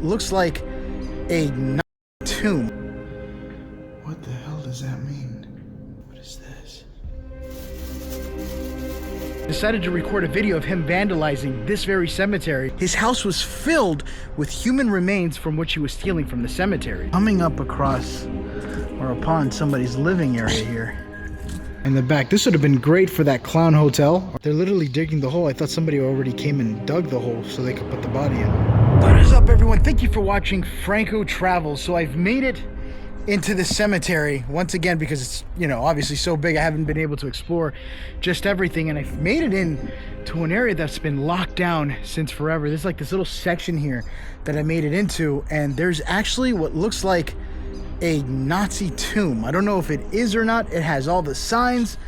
Looks like a tomb. What the hell does that mean? What is this? Decided to record a video of him vandalizing this very cemetery. His house was filled with human remains from which he was stealing from the cemetery. Coming up across or upon somebody's living area here. In the back, this would have been great for that clown hotel. They're literally digging the hole. I thought somebody already came and dug the hole so they could put the body in. What is up, everyone? Thank you for watching Franco Travels. So I've made it into the cemetery once again because it's, you know, obviously so big. I haven't been able to explore just everything, and I've made it in to an area that's been locked down since forever. There's like this little section here that I made it into, and there's actually what looks like a Nazi tomb. I don't know if it is or not. It has all the signs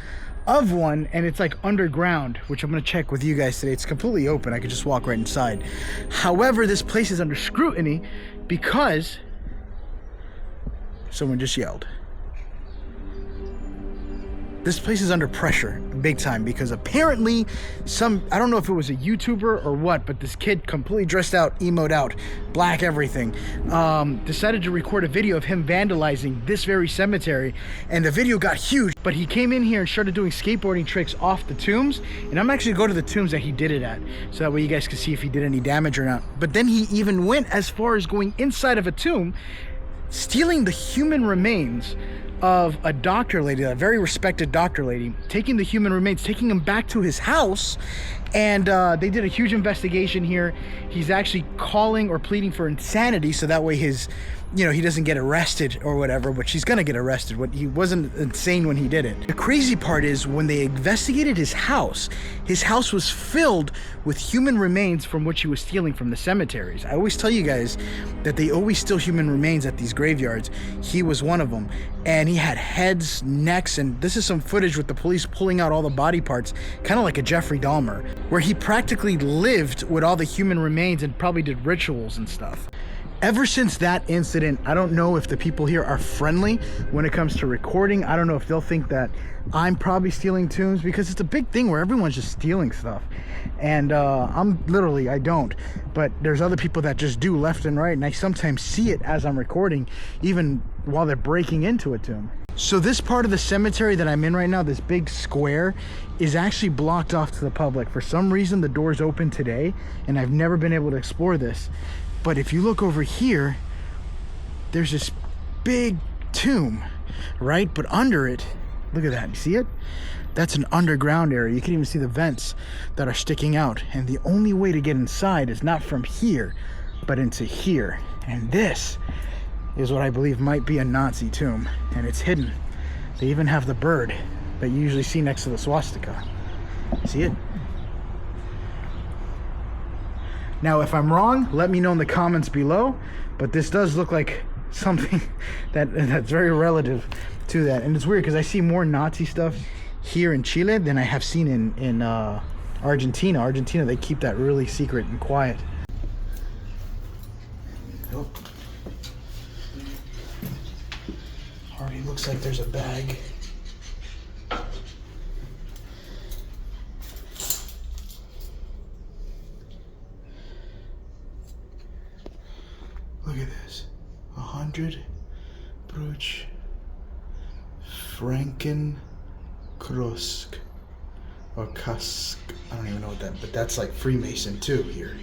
of one, and it's like underground, which I'm going to check with you guys today. It's completely open. I could just walk right inside. However, this place is under scrutiny because someone just yelled. This place is under pressure big time because apparently I don't know if it was a YouTuber or what, but this kid completely dressed out, emoed out, black everything, decided to record a video of him vandalizing this very cemetery, and the video got huge. But he came in here and started doing skateboarding tricks off the tombs, and I'm actually going to go to the tombs that he did it at, so that way you guys can see if he did any damage or not. But then he even went as far as going inside of a tomb, stealing the human remains of a doctor lady, a very respected doctor lady, taking the human remains, taking them back to his house, and they did a huge investigation here. He's actually calling or pleading for insanity so that way his, you know, he doesn't get arrested or whatever, which he's gonna get arrested. He wasn't insane when he did it. The crazy part is when they investigated his house was filled with human remains from which he was stealing from the cemeteries. I always tell you guys that they always steal human remains at these graveyards. He was one of them, and he had heads, necks, and this is some footage with the police pulling out all the body parts, kind of like a Jeffrey Dahmer, where he practically lived with all the human remains and probably did rituals and stuff. Ever since that incident, I don't know if the people here are friendly when it comes to recording. I don't know if they'll think that I'm probably stealing tombs, because it's a big thing where everyone's just stealing stuff. And I don't. But there's other people that just do left and right, and I sometimes see it as I'm recording, even while they're breaking into a tomb. So this part of the cemetery that I'm in right now, this big square, is actually blocked off to the public. For some reason, the door's open today, and I've never been able to explore this. But if you look over here, there's this big tomb, right? But under it, look at that, you see it? That's an underground area. You can even see the vents that are sticking out. And the only way to get inside is not from here, but into here. And this is what I believe might be a Nazi tomb, and it's hidden. They even have the bird that you usually see next to the swastika. See it? Now, if I'm wrong, let me know in the comments below, but this does look like something that's very relative to that. And it's weird because I see more Nazi stuff here in Chile than I have seen in Argentina. Argentina, they keep that really secret and quiet. Oh. Already looks like there's a bag. Look at this, 100 brooch frankenkrusk or Kask. I don't even know what that, but that's like Freemason too here.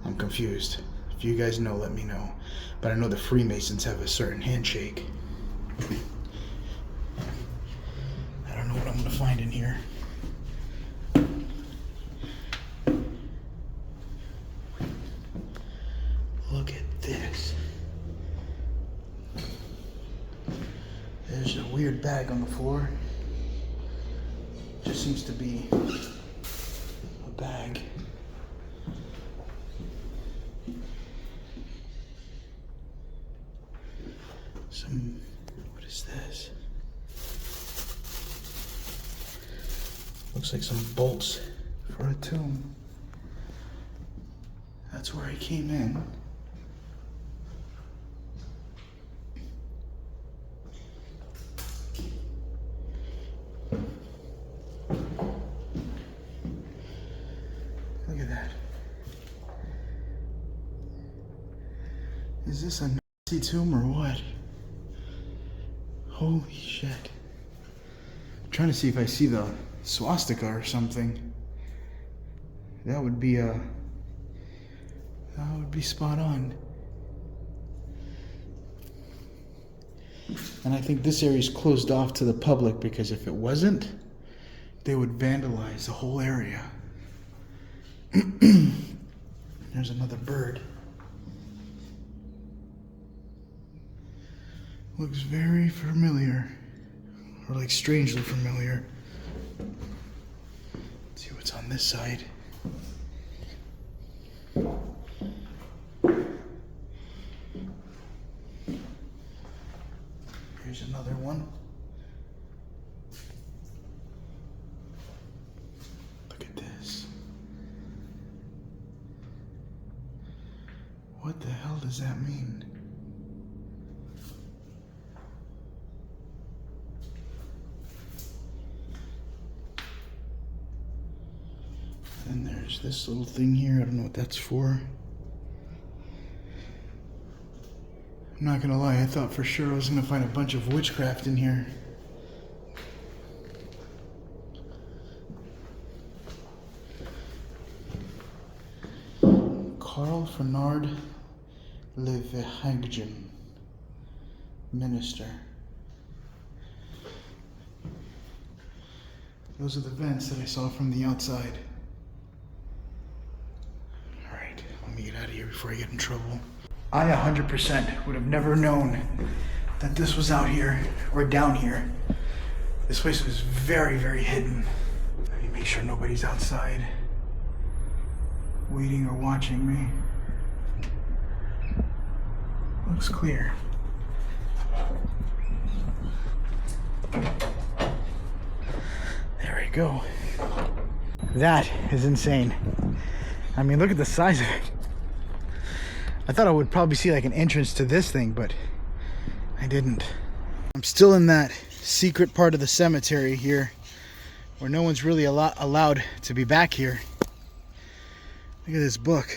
I'm confused. If you guys know, let me know. But I know the Freemasons have a certain handshake. I don't know what I'm gonna find in here. Look at this. There's a weird bag on the floor. Just seems to be a bag. What is this? Looks like some bolts for a tomb. That's where I came in. Look at that. Is this a Nazi tomb or what? Holy shit. I'm trying to see if I see the swastika or something. That would be spot on. And I think this area is closed off to the public because if it wasn't, they would vandalize the whole area. There's another bird. Looks very familiar, or like strangely familiar. Let's see what's on this side. Here's another one. Look at this. What the hell does that mean? And there's this little thing here. I don't know what that's for. I'm not gonna lie, I thought for sure I was gonna find a bunch of witchcraft in here. Carl Fernard Levehagjen, minister. Those are the vents that I saw from the outside. Alright, let me get out of here before I get in trouble. I 100% would have never known that this was out here or down here. This place was very, very hidden. Let me make sure nobody's outside waiting or watching me. Looks clear. There we go. That is insane. I mean, look at the size of it. I thought I would probably see like an entrance to this thing, but I didn't. I'm still in that secret part of the cemetery here where no one's really allowed to be back here. Look at this book.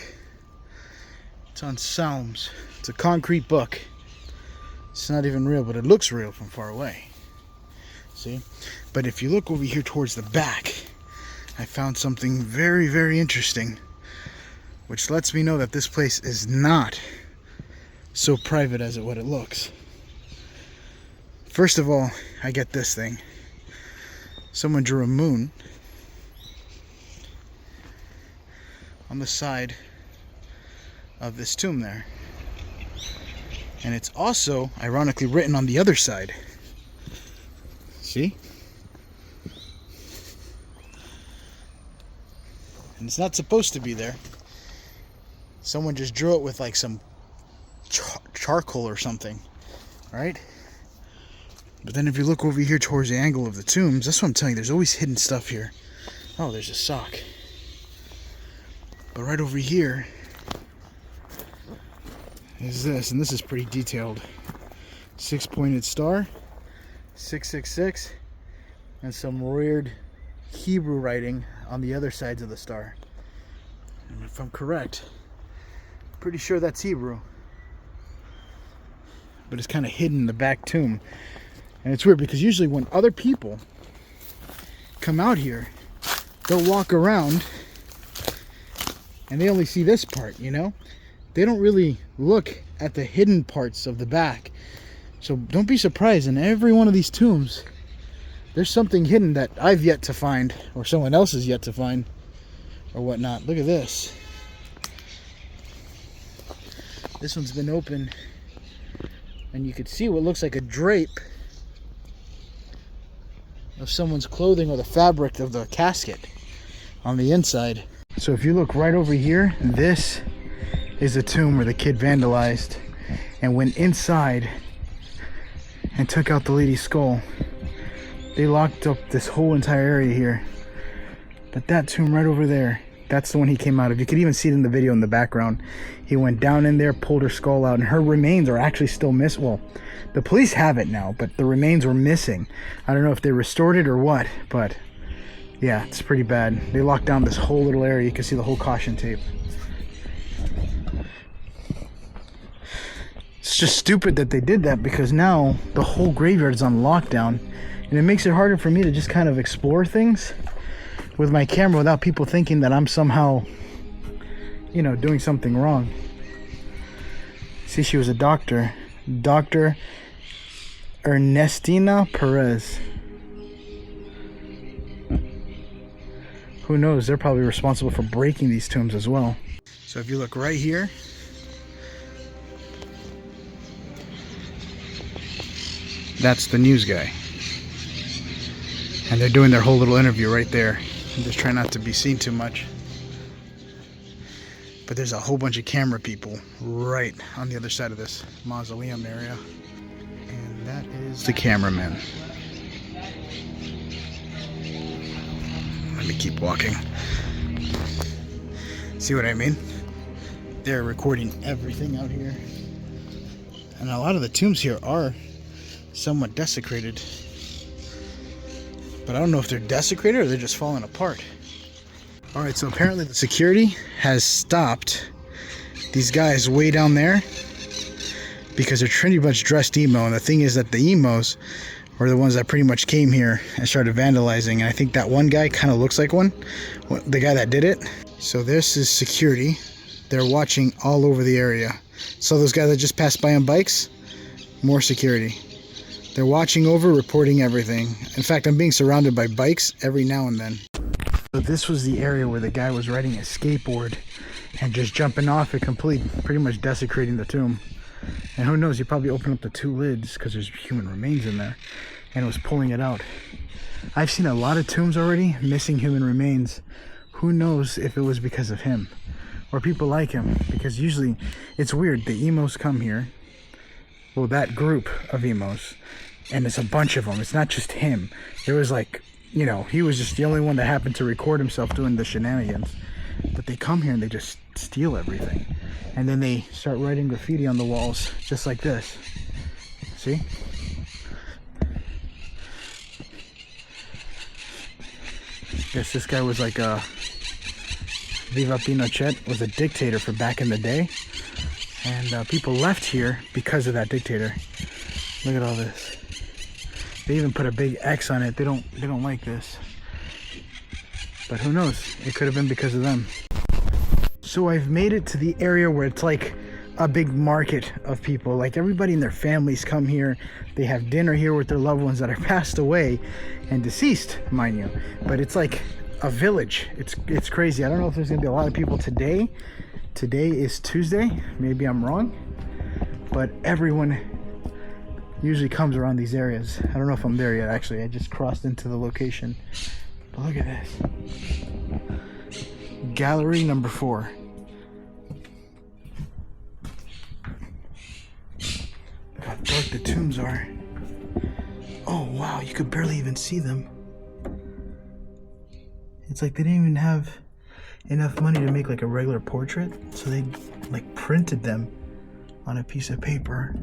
It's on Psalms. It's a concrete book. It's not even real, but it looks real from far away. See? But if you look over here towards the back, I found something very, very interesting, which lets me know that this place is not so private as what it looks. First of all, I get this thing. Someone drew a moon on the side of this tomb there. And it's also, ironically, written on the other side. See? And it's not supposed to be there. Someone just drew it with like some charcoal or something, right? But then if you look over here towards the angle of the tombs, that's what I'm telling you, there's always hidden stuff here. Oh, there's a sock. But right over here is this, and this is pretty detailed. 6-pointed star, 666, and some weird Hebrew writing on the other sides of the star. And if I'm correct, pretty sure that's Hebrew. But it's kind of hidden in the back tomb. And it's weird because usually when other people come out here, they'll walk around and they only see this part, you know? They don't really look at the hidden parts of the back. So don't be surprised, in every one of these tombs, there's something hidden that I've yet to find, or someone else has yet to find, or whatnot. Look at this. This one's been open, and you could see what looks like a drape of someone's clothing or the fabric of the casket on the inside. So if you look right over here, this is a tomb where the kid vandalized and went inside and took out the lady's skull. They locked up this whole entire area here. But that tomb right over there, that's the one he came out of. You could even see it in the video in the background. He went down in there, pulled her skull out, and her remains are actually still missing. Well, the police have it now, but the remains were missing. I don't know if they restored it or what, but yeah, it's pretty bad. They locked down this whole little area. You can see the whole caution tape. just stupid that they did that, because now the whole graveyard is on lockdown, and it makes it harder for me to just kind of explore things with my camera without people thinking that I'm somehow, you know, doing something wrong. See, she was a doctor. Dr. Ernestina Perez. Who knows? They're probably responsible for breaking these tombs as well. So if you look right here, that's the news guy. And they're doing their whole little interview right there. I'm just trying not to be seen too much. But there's a whole bunch of camera people right on the other side of this mausoleum area. And that is the cameraman. Let me keep walking. See what I mean? They're recording everything out here. And a lot of the tombs here are somewhat desecrated. But I don't know if they're desecrated or they're just falling apart. Alright, so apparently the security has stopped these guys way down there because they're pretty much dressed emo. And the thing is that the emos are the ones that pretty much came here and started vandalizing. And I think that one guy kind of looks like one, the guy that did it. So this is security. They're watching all over the area. So those guys that just passed by on bikes, more security. They're watching over, reporting everything. In fact, I'm being surrounded by bikes every now and then. So this was the area where the guy was riding a skateboard and just jumping off it, pretty much desecrating the tomb. And who knows, he probably opened up the two lids because there's human remains in there and was pulling it out. I've seen a lot of tombs already missing human remains. Who knows if it was because of him or people like him, because usually it's weird. The emos come here, well, that group of emos, and it's a bunch of them. It's not just him. There was like, you know, he was just the only one that happened to record himself doing the shenanigans. But they come here and they just steal everything. And then they start writing graffiti on the walls, just like this. See? Guess this guy was like Viva Pinochet was a dictator for back in the day. And people left here because of that dictator. Look at all this. They even put a big X on it. They don't like this. But who knows? It could have been because of them. So I've made it to the area where it's like a big market of people. Like everybody and their families come here. They have dinner here with their loved ones that are passed away and deceased, mind you. But it's like a village. It's crazy. I don't know if there's gonna be a lot of people today. Today is Tuesday. Maybe I'm wrong. But everyone usually comes around these areas. I don't know if I'm there yet, actually. I just crossed into the location. But look at this. Gallery number 4. Look how dark the tombs are. Oh wow, you could barely even see them. It's like they didn't even have enough money to make like a regular portrait, so they like printed them on a piece of paper.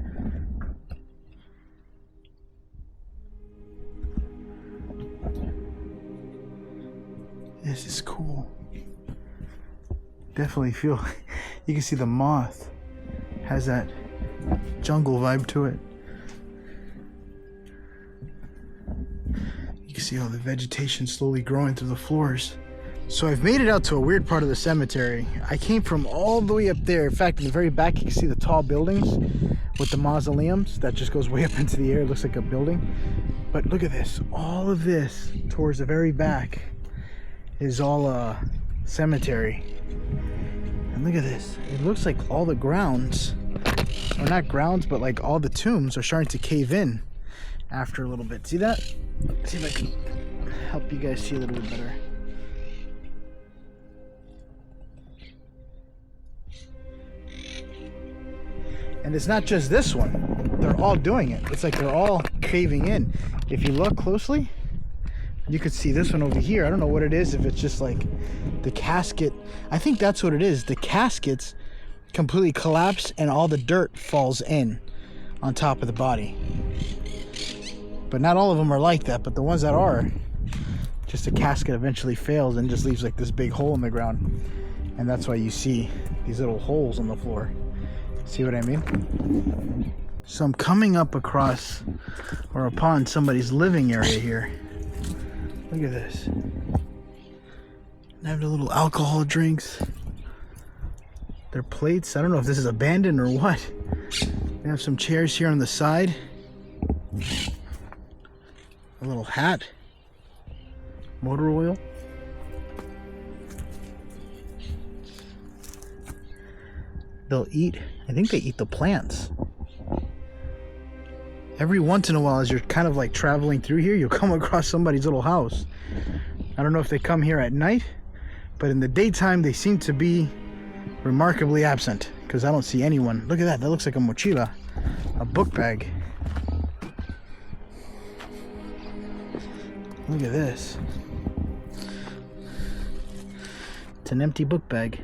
This is cool. Definitely feel, you can see the moth has that jungle vibe to it. You can see all the vegetation slowly growing through the floors. So I've made it out to a weird part of the cemetery. I came from all the way up there. In fact, in the very back, you can see the tall buildings with the mausoleums. That just goes way up into the air. It looks like a building. But look at this. All of this towards the very back is all a cemetery. And look at this. It looks like all the grounds, or not grounds, but like all the tombs are starting to cave in after a little bit. See that? Let's see if I can help you guys see a little bit better. And it's not just this one. They're all doing it. It's like they're all caving in. If you look closely, you could see this one over here. I don't know what it is, if it's just like the casket. I think that's what it is. The caskets completely collapse and all the dirt falls in on top of the body. But not all of them are like that, but the ones that are, just the casket eventually fails and just leaves like this big hole in the ground. And that's why you see these little holes on the floor. See what I mean? So I'm coming up across or upon somebody's living area here. Look at this. They have the little alcohol drinks. Their plates. I don't know if this is abandoned or what. They have some chairs here on the side. A little hat. Motor oil. They'll eat, I think they eat the plants. Every once in a while, as you're kind of like traveling through here, you'll come across somebody's little house. I don't know if they come here at night, but in the daytime, they seem to be remarkably absent because I don't see anyone. Look at that. That looks like a mochila, a book bag. Look at this. It's an empty book bag.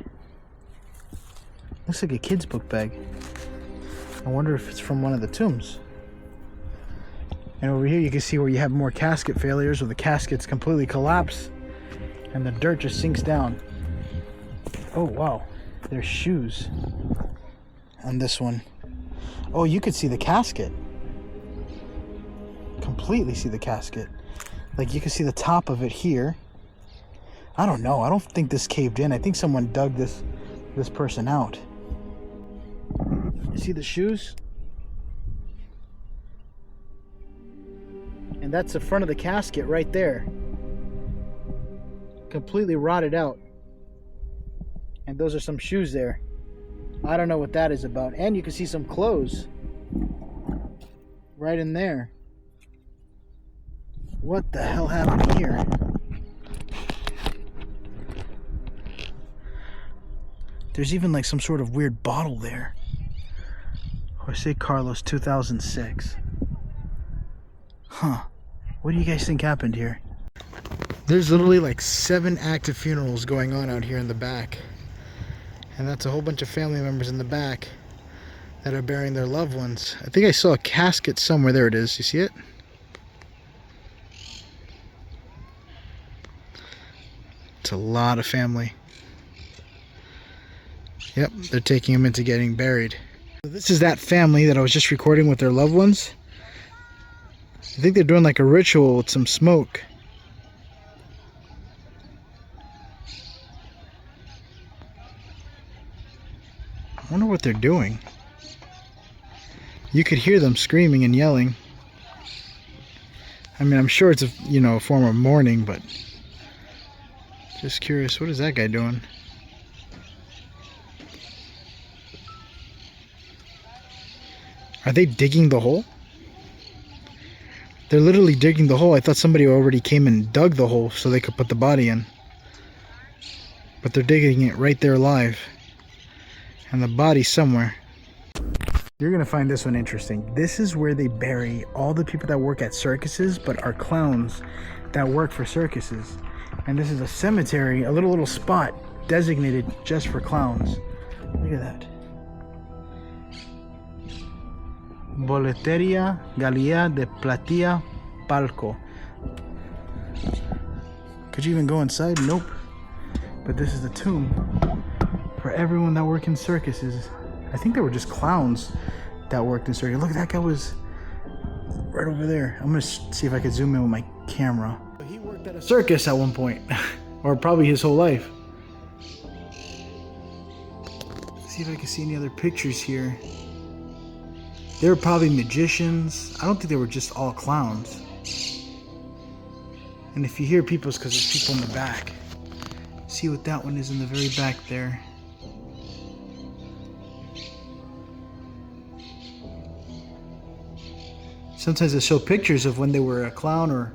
Looks like a kid's book bag. I wonder if it's from one of the tombs. And over here you can see where you have more casket failures where the caskets completely collapse and the dirt just sinks down. Oh wow, there's shoes on this one. Oh, you could see the casket. Completely see the casket. Like you can see the top of it here. I don't know, I don't think this caved in. I think someone dug this person out. You see the shoes? And that's the front of the casket right there. Completely rotted out. And those are some shoes there. I don't know what that is about. And you can see some clothes right in there. What the hell happened here? There's even like some sort of weird bottle there. Jose Carlos 2006. Huh. What do you guys think happened here? There's literally like 7 active funerals going on out here in the back. And that's a whole bunch of family members in the back that are burying their loved ones. I think I saw a casket somewhere. There it is. You see it? It's a lot of family. Yep, they're taking them into getting buried. So this is that family that I was just recording with their loved ones. I think they're doing like a ritual with some smoke. I wonder what they're doing. You could hear them screaming and yelling. I mean, I'm sure it's a form of mourning, but just curious, what is that guy doing? Are they digging the hole? They're literally digging the hole. I thought somebody already came and dug the hole so they could put the body in. But they're digging it right there live. And the body's somewhere. You're going to find this one interesting. This is where they bury all the people that work at circuses but are clowns that work for circuses. And this is a cemetery, a little spot designated just for clowns. Look at that. Boleteria Galia de Platia Palco. Could you even go inside? Nope. But this is the tomb for everyone that work in circuses. I think they were just clowns that worked in circuses. Look, that guy was right over there. I'm gonna see if I can zoom in with my camera. He worked at a circus at one point, or probably his whole life. Let's see if I can see any other pictures here. They were probably magicians. I don't think they were just all clowns. And if you hear people, it's because there's people in the back. See what that one is in the very back there. Sometimes they show pictures of when they were a clown or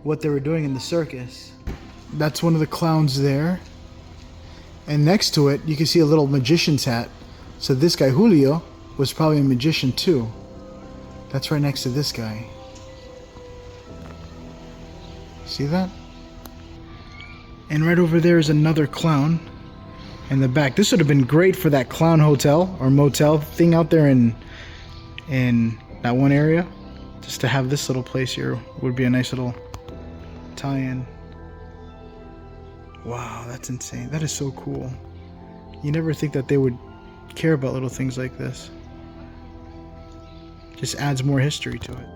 what they were doing in the circus. That's one of the clowns there. And next to it, you can see a little magician's hat. So this guy, Julio, was probably a magician too. That's right next to this guy. See that? And right over there is another clown in the back. This would have been great for that clown hotel or motel thing out there in that one area. Just to have this little place here would be a nice little tie-in. Wow, that's insane. That is so cool. You never think that they would care about little things like this. Just adds more history to it.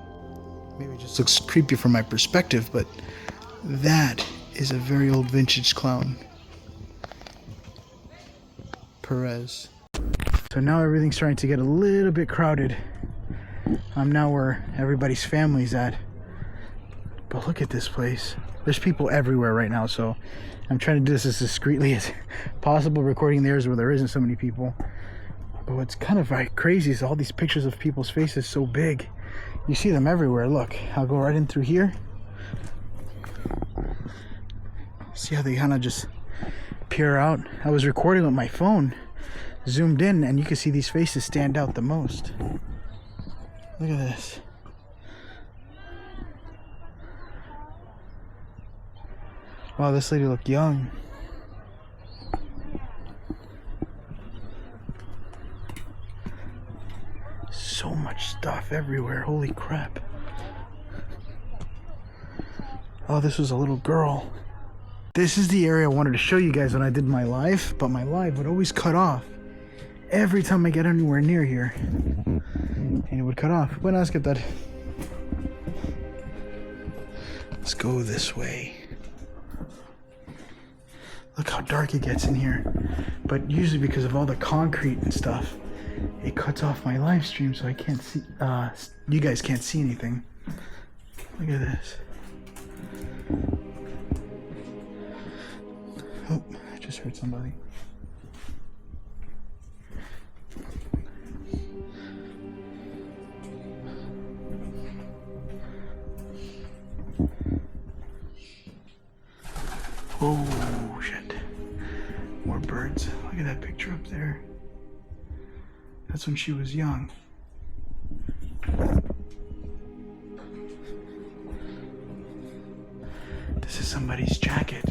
Maybe it just looks creepy from my perspective, but that is a very old vintage clown. Perez. So now everything's starting to get a little bit crowded. I'm now where everybody's family's at. But look at this place. There's people everywhere right now, so I'm trying to do this as discreetly as possible, recording the areas where there isn't so many people. But what's kind of like crazy is all these pictures of people's faces so big. You see them everywhere. Look, I'll go right in through here. See how they kind of just peer out? I was recording with my phone, zoomed in, and you can see these faces stand out the most. Look at this. Wow, this lady looked young. So much stuff everywhere. Holy crap. Oh, this was a little girl. This is the area I wanted to show you guys when I did my live, but my live would always cut off every time I get anywhere near here. And it would cut off. Bueno, let's get that. Let's go this way. Look how dark it gets in here. But usually because of all the concrete and stuff, it cuts off my live stream, so I can't see, you guys can't see anything. Look at this. Oh, I just heard somebody. Oh, shit. More birds. Look at that picture up there. That's when she was young. This is somebody's jacket.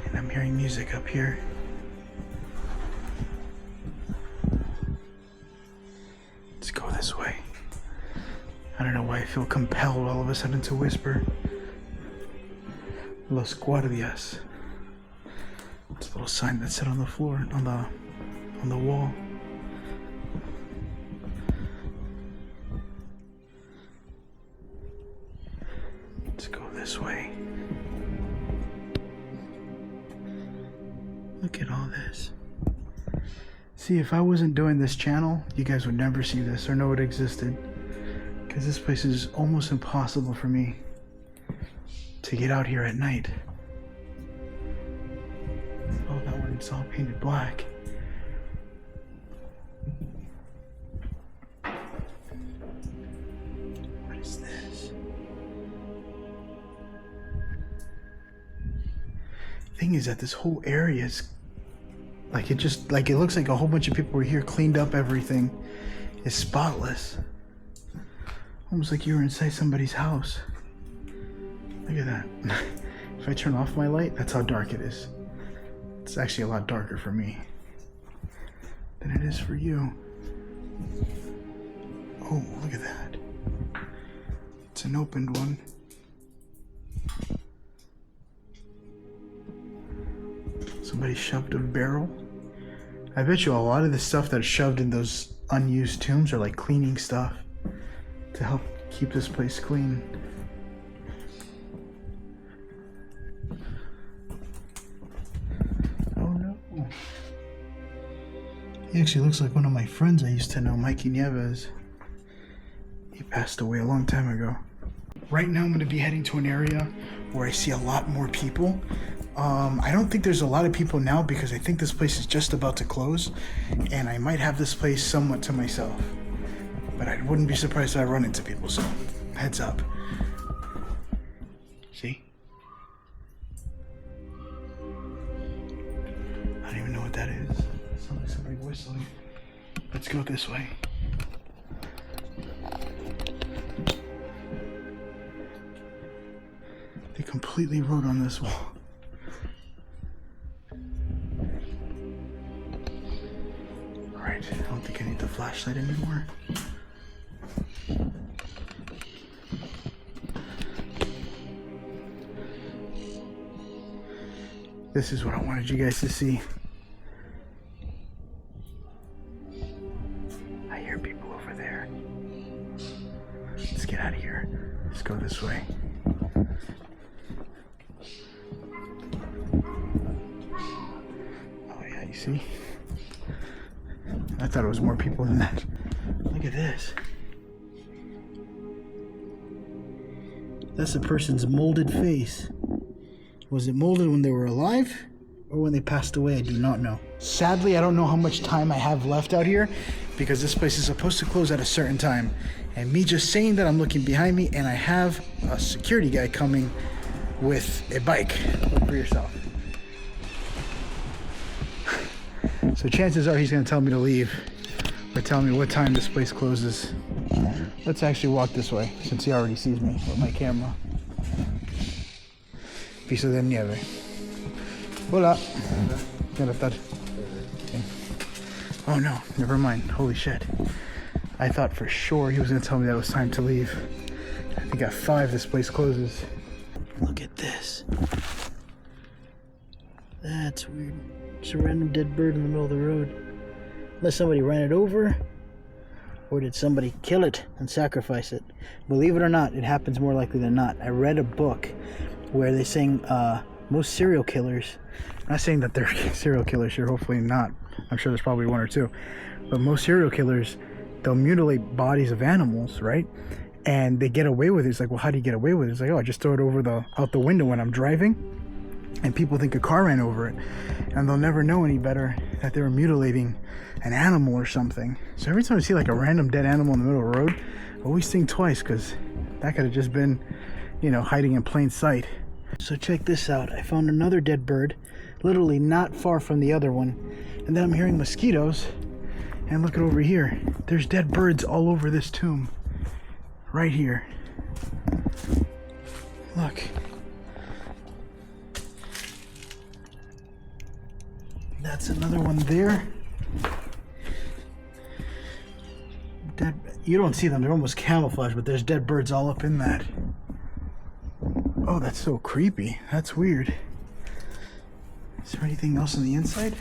And I'm hearing music up here. Let's go this way. I don't know why I feel compelled all of a sudden to whisper. Los Guardias. It's a little sign that said on the floor, on the wall. Let's go this way. Look at all this. See, if I wasn't doing this channel, you guys would never see this or know it existed. Because this place is almost impossible for me to get out here at night. Oh, that one, it's all painted black. What is this? Thing is that this whole area is like, it looks like a whole bunch of people were here, cleaned up everything. It's spotless. Almost like you were inside somebody's house. Look at that. If I turn off my light, that's how dark it is. It's actually a lot darker for me than it is for you. Oh, look at that. It's an opened one. Somebody shoved a barrel. I bet you a lot of the stuff that's shoved in those unused tombs are like cleaning stuff to help keep this place clean. Oh no. He actually looks like one of my friends I used to know, Mikey Nieves. He passed away a long time ago. Right now I'm going to be heading to an area where I see a lot more people. I don't think there's a lot of people now because I think this place is just about to close and I might have this place somewhat to myself. But I wouldn't be surprised if I run into people, so heads up. See? I don't even know what that is. It sounds like somebody whistling. Let's go this way. They completely wrote on this wall. Alright, I don't think I need the flashlight anymore. This is what I wanted you guys to see. I hear people over there. Let's get out of here. Let's go this way. Oh yeah, you see? I thought it was more people than that. Look at this. That's a person's molded face. Was it molded when they were alive or when they passed away? I do not know. Sadly, I don't know how much time I have left out here because this place is supposed to close at a certain time. And me just saying that, I'm looking behind me and I have a security guy coming with a bike. Look for yourself. So chances are he's gonna tell me to leave or tell me what time this place closes. Let's actually walk this way since he already sees me with my camera. Piso de nieve. Hola. Okay. Oh no, never mind. Holy shit. I thought for sure he was gonna tell me that it was time to leave. I think at 5 this place closes. Look at this. That's weird. Just a random dead bird in the middle of the road. Unless somebody ran it over, or did somebody kill it and sacrifice it? Believe it or not, it happens more likely than not. I read a book where they're saying most serial killers, I'm not saying that they're serial killers here, hopefully not. I'm sure there's probably one or two. But most serial killers, they'll mutilate bodies of animals, right? And they get away with it. It's like, well, how do you get away with it? It's like, oh, I just throw it out the window when I'm driving. And people think a car ran over it. And they'll never know any better that they were mutilating an animal or something. So every time I see like a random dead animal in the middle of the road, I always think twice, because that could have just been, you know, hiding in plain sight. So check this out. I found another dead bird, literally not far from the other one. And then I'm hearing mosquitoes. And look at over here. There's dead birds all over this tomb. Right here. Look. That's another one there. Dead. You don't see them, they're almost camouflaged, but there's dead birds all up in that. Oh, that's so creepy. That's weird. Is there anything else on the inside?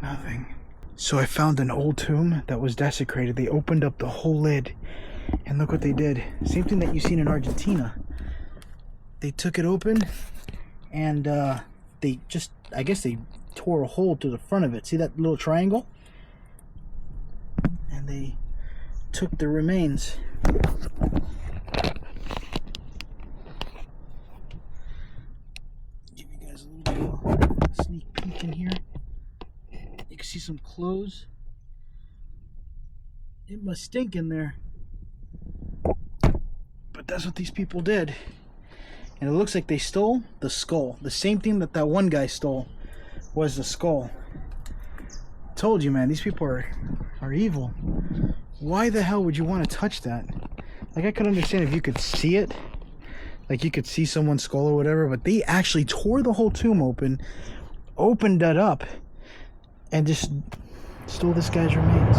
Nothing. So I found an old tomb that was desecrated. They opened up the whole lid, and look what they did. Same thing that you've seen in Argentina. They took it open, and they just, I guess they tore a hole to the front of it. See that little triangle? And they took the remains. Give you guys a little bit of a sneak peek in here. You can see some clothes. It must stink in there. But that's what these people did. And it looks like they stole the skull. The same thing that one guy stole was the skull. Told you, man, these people are evil. Why the hell would you want to touch that? Like, I could understand if you could see it. Like, you could see someone's skull or whatever. But they actually tore the whole tomb open. Opened that up. And just stole this guy's remains.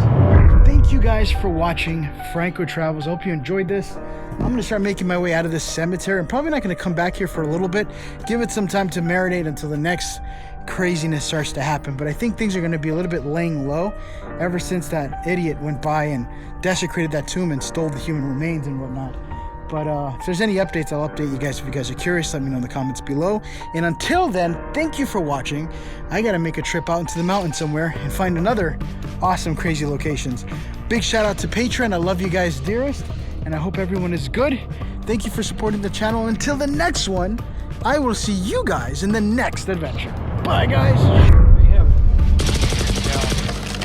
Thank you guys for watching Franco Travels. I hope you enjoyed this. I'm gonna start making my way out of this cemetery. I'm probably not gonna come back here for a little bit. Give it some time to marinate until the next craziness starts to happen. But I think things are gonna be a little bit laying low ever since that idiot went by and desecrated that tomb and stole the human remains and whatnot. But if there's any updates, I'll update you guys. If you guys are curious, let me know in the comments below. And until then, thank you for watching. I gotta make a trip out into the mountains somewhere and find another awesome, crazy locations. Big shout out to Patreon. I love you guys dearest, and I hope everyone is good. Thank you for supporting the channel. Until the next one, I will see you guys in the next adventure. Bye, guys.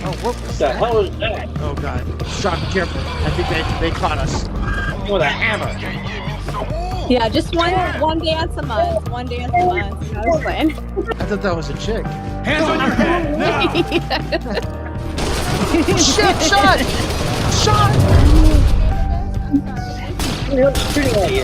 Oh, what the hell is that? Oh god. Sean, be careful. I think they caught us. With a hammer. Yeah, just one dance a month. One dance a month. I was playing. I thought that was a chick. Hands on your head now! Shit, shot! Shot!